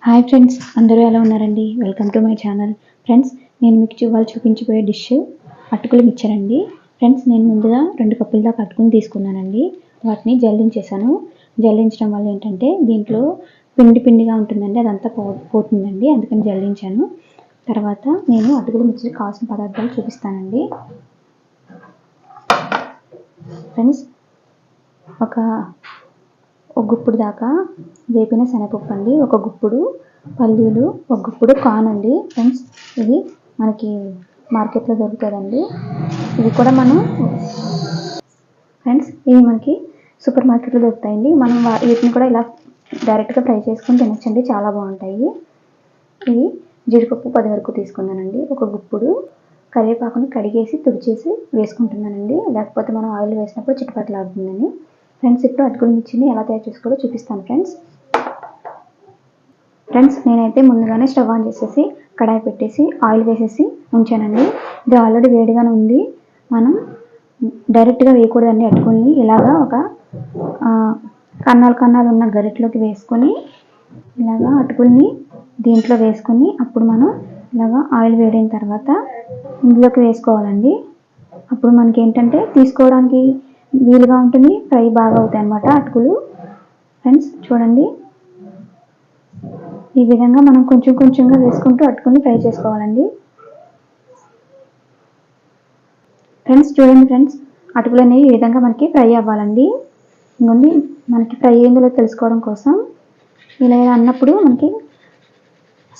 Hi friends, అందరూ ఎలా ఉన్నారండి? Welcome to my channel. Friends, నేను మీకు ఇవాళ చూపించబోయే డిష్ అటుకులు మిక్చర్ అండి. ఫ్రెండ్స్, నేను ముందుగా 2 కప్పుల దాకా అటుకులు తీసుకున్నానండి. వాటిని జల్లించేసాను. జల్లించడం వల్ల ఏంటంటే దీంట్లో పిండిగా ఉంటుందండి, అదంతా పోతుందండి, అందుకని జల్లించాను. తర్వాత నేను అటుకులు మిక్చర్ కావాల్సిన పదార్థాలు చూపిస్తానండి. ఫ్రెండ్స్, ఒక గుప్పుడు దాకా వేపిన శనగపప్పు అండి, ఒక గుప్పుడు పల్లీలు, ఒక గుప్పుడు కార్న్ అండి. ఫ్రెండ్స్, ఇది మనకి మార్కెట్లో దొరుకుతుందండి. ఇది కూడా ఇవి మనకి సూపర్ మార్కెట్లో దొరుకుతాయండి. మనం వీటిని కూడా ఇలా డైరెక్ట్గా ఫ్రై చేసుకొని తినొచ్చండి, చాలా బాగుంటాయి. ఇవి జీడిపప్పు 10 వరకు తీసుకున్నానండి. ఒక గుప్పుడు కరివేపాకుని కడిగేసి తుడిచేసి వేసుకుంటున్నానండి, లేకపోతే మనం ఆయిల్ వేసినప్పుడు చిటపటలాడుతుందని. ఫ్రెండ్స్, ఇప్పుడు అటుకుల మిర్చిని ఎలా తయారు చేసుకోవాలో చూపిస్తాను. ఫ్రెండ్స్, నేనైతే ముందుగానే స్టవ్ ఆన్ చేసేసి కడాయి పెట్టేసి ఆయిల్ వేసేసి ఉంచానండి. ఇది ఆల్రెడీ వేడిగానే ఉంది. మనం డైరెక్ట్గా వేయకూడదండి అటుకుల్ని. ఇలాగా ఒక కన్నాలు ఉన్న గరిటలోకి వేసుకొని ఇలాగా అటుకుల్ని దీంట్లో వేసుకొని అప్పుడు మనం ఇలాగా ఆయిల్ వేడైన తర్వాత ఇందులోకి వేసుకోవాలండి. అప్పుడు మనకి ఏంటంటే తీసుకోవడానికి వీలుగా ఉంటుంది, ఫ్రై బాగా అవుతాయి అన్నమాట అటుకులు. ఫ్రెండ్స్, చూడండి, ఈ విధంగా మనం కొంచెంగా వేసుకుంటూ అటుకుని ఫ్రై చేసుకోవాలండి. ఫ్రెండ్స్, చూడండి ఫ్రెండ్స్, అటుకులు అనేవి ఈ విధంగా మనకి ఫ్రై అవ్వాలండి. ఇంకొండి మనకి ఫ్రై అయిందో తెలుసుకోవడం కోసం ఇలా అన్నప్పుడు మనకి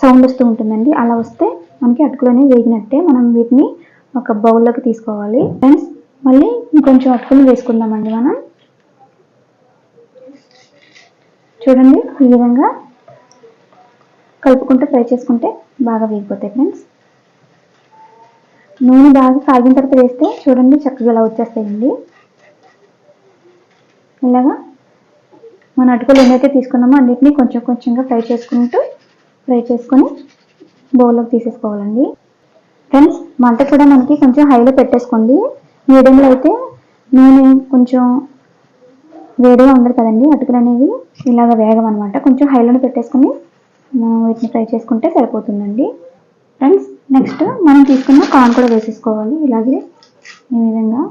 సౌండ్ వస్తూ ఉంటుందండి. అలా వస్తే మనకి అటుకులు అనేవి వేగినట్టే. మనం వీటిని ఒక బౌల్లోకి తీసుకోవాలి. ఫ్రెండ్స్, మళ్ళీ ఇంకొంచెం అటుకులు వేసుకుందామండి. మనం చూడండి, ఈ విధంగా కలుపుకుంటూ ఫ్రై చేసుకుంటే బాగా వేగిపోతాయి. ఫ్రెండ్స్, నూనె బాగా కాగిన తర్వాత వేస్తే చూడండి చక్కగా ఇలా వచ్చేస్తాయండి. ఇలాగా మన అటుకులు ఎన్నైతే తీసుకున్నామో అన్నిటినీ కొంచెంగా ఫ్రై చేసుకొని బౌల్లోకి తీసేసుకోవాలండి. ఫ్రెండ్స్, మంట కూడా మనకి కొంచెం హైలో పెట్టేసుకోండి. మీడియంలో అయితే నూనె కొంచెం వేడిగా ఉండదు కదండి, అటుకులు అనేవి ఇలాగ వేగం అనమాట. కొంచెం హైలోనే పెట్టేసుకొని మనం వీటిని ఫ్రై చేసుకుంటే సరిపోతుందండి. ఫ్రెండ్స్, నెక్స్ట్ మనం తీసుకున్న కార్న్ కూడా వేసేసుకోవాలి. ఇలాగే ఈ విధంగా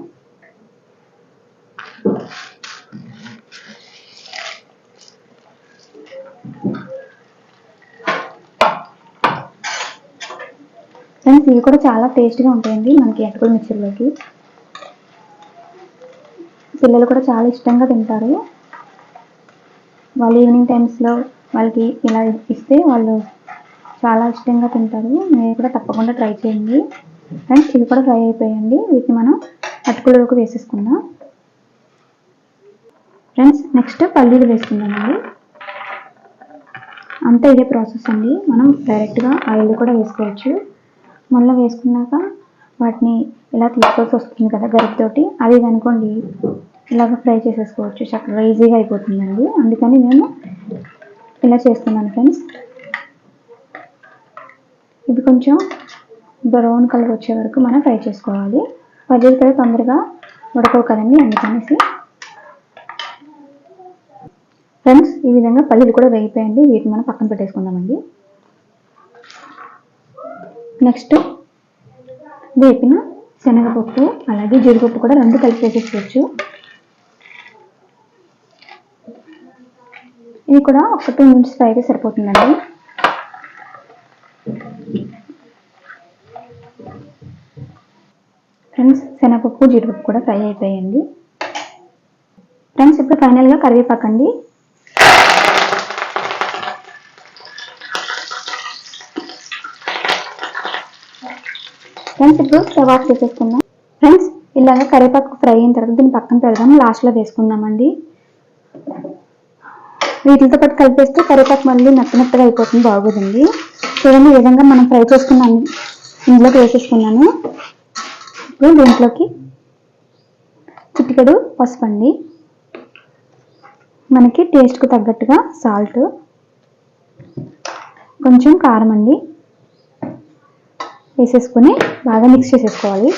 ఫ్రెండ్స్, ఇవి కూడా చాలా టేస్ట్గా ఉంటాయండి మనకి అటుకుల మిక్చర్లోకి. పిల్లలు కూడా చాలా ఇష్టంగా తింటారు. వాళ్ళు ఈవినింగ్ టైమ్స్లో వాళ్ళకి ఇలా ఇస్తే వాళ్ళు చాలా ఇష్టంగా తింటారు. మీరు కూడా తప్పకుండా ట్రై చేయండి. ఫ్రెండ్స్, ఇవి కూడా ఫ్రై అయిపోయాయండి. వీటిని మనం అటుకులలోకి వేసేసుకుందాం. ఫ్రెండ్స్, నెక్స్ట్ పల్లీలు వేసుకుందామండి. అంతా ఇదే ప్రాసెస్ అండి. మనం డైరెక్ట్గా ఆయిల్ కూడా వేసుకోవచ్చు. మళ్ళీ వేసుకున్నాక వాటిని ఇలా తీసుకోవాల్సి వస్తుంది కదా గరిటెతోటి. అది అనుకోండి ఇలాగ ఫ్రై చేసేసుకోవచ్చు, చక్కగా ఈజీగా అయిపోతుందండి. అందుకని నేను ఇలా చేస్తున్నాను. ఫ్రెండ్స్, ఇది కొంచెం బ్రౌన్ కలర్ వచ్చే వరకు మనం ఫ్రై చేసుకోవాలి. పల్లీలు కూడా తొందరగా ఉడకవు కదండి, అందుకనేసి. ఫ్రెండ్స్, ఈ విధంగా పల్లీలు కూడా వేగిపోయండి. వీటిని మనం పక్కన పెట్టేసుకుందామండి. నెక్స్ట్ వేపిన శనగపప్పు అలాగే జీడిపప్పు కూడా 2 కలిపి వేసేసుకోవచ్చు. ఇది కూడా ఒక 2 మినిట్స్ ఫ్రై అయితే సరిపోతుందండి. ఫ్రెండ్స్, శనగపప్పు జీడిపప్పు కూడా ఫ్రై అయిపోయాయండి. ఫ్రెండ్స్, ఇప్పుడు ఫైనల్గా కరివేపాకు అండి. ఫ్రెండ్స్, ఇప్పుడు స్టవ్ ఆఫ్ చేసేసుకుందాం. ఫ్రెండ్స్, ఇలాగ కరివేపాకు ఫ్రై అయిన తర్వాత దీన్ని పక్కన పెడదాం, లాస్ట్లో వేసుకుందామండి. వీటితో పాటు కలిపేస్తే కరివేపాకు మళ్ళీ మెత్తగా అయిపోతుంది, బాగోదండి. చూడండి, ఈ విధంగా మనం ఫ్రై చేసుకున్నాను, ఇందులోకి వేసేసుకున్నాను. ఇప్పుడు దీంట్లోకి చిటికెడు పసుపు అండి, మనకి టేస్ట్కు తగ్గట్టుగా సాల్ట్, కొంచెం కారం అండి వేసేసుకొని బాగా మిక్స్ చేసేసుకోవాలి.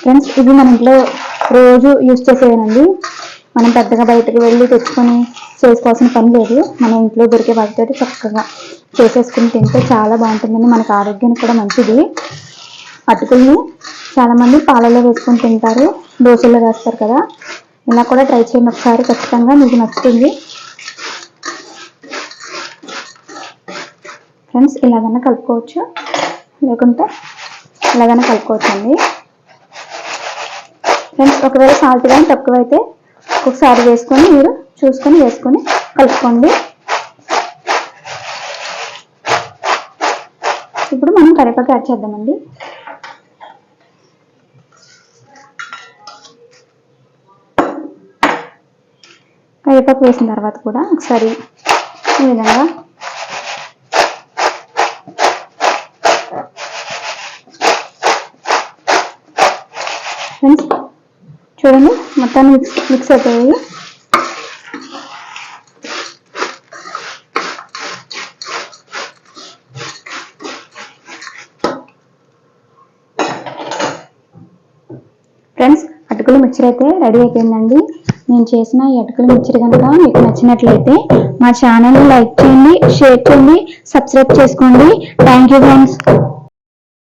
ఫ్రెండ్స్, ఇది మన ఇంట్లో రోజు యూజ్ చేసేవేనండి. మనం పెద్దగా బయటకు వెళ్ళి తెచ్చుకొని చేసుకోవాల్సిన పని లేదు. మన ఇంట్లో దొరికే వాటితో చక్కగా చేసేసుకుని తింటే చాలా బాగుంటుందండి. మనకు ఆరోగ్యానికి కూడా మంచిది. అటుకుల్ని చాలామంది పాలలో వేసుకొని తింటారు, దోశల్లో వేస్తారు కదా. ఇలా కూడా ట్రై చేయండి ఒకసారి, ఖచ్చితంగా మీకు నచ్చుతుంది. ఫ్రెండ్స్ ఇలాగైనా కలుపుకోవచ్చు, లేకుంటే ఇలాగైనా కలుపుకోవచ్చు అండి. ఫ్రెండ్స్ ఒకవేళ సాల్ట్ కానీ తక్కువైతే ఒకసారి వేసుకొని మీరు చూసుకొని వేసుకొని కలుపుకోండి. ఇప్పుడు మనం కరివేపాకు యాడ్ చేద్దామండి. కరివేపాకు వేసిన తర్వాత కూడా ఒకసారి ఈ విధంగా ఫ్రెండ్స్ చూడండి మొత్తాన్ని మిక్స్ అయిపోయాయి. ఫ్రెండ్స్ అటుకుల మిక్చర్ అయితే రెడీ అయిపోయిందండి. నేను చేసిన ఈ అటుకుల మిక్చర్ కనుక మీకు నచ్చినట్లయితే మా ఛానల్ని లైక్ చేయండి, షేర్ చేయండి, సబ్స్క్రైబ్ చేసుకోండి. Thank you friends.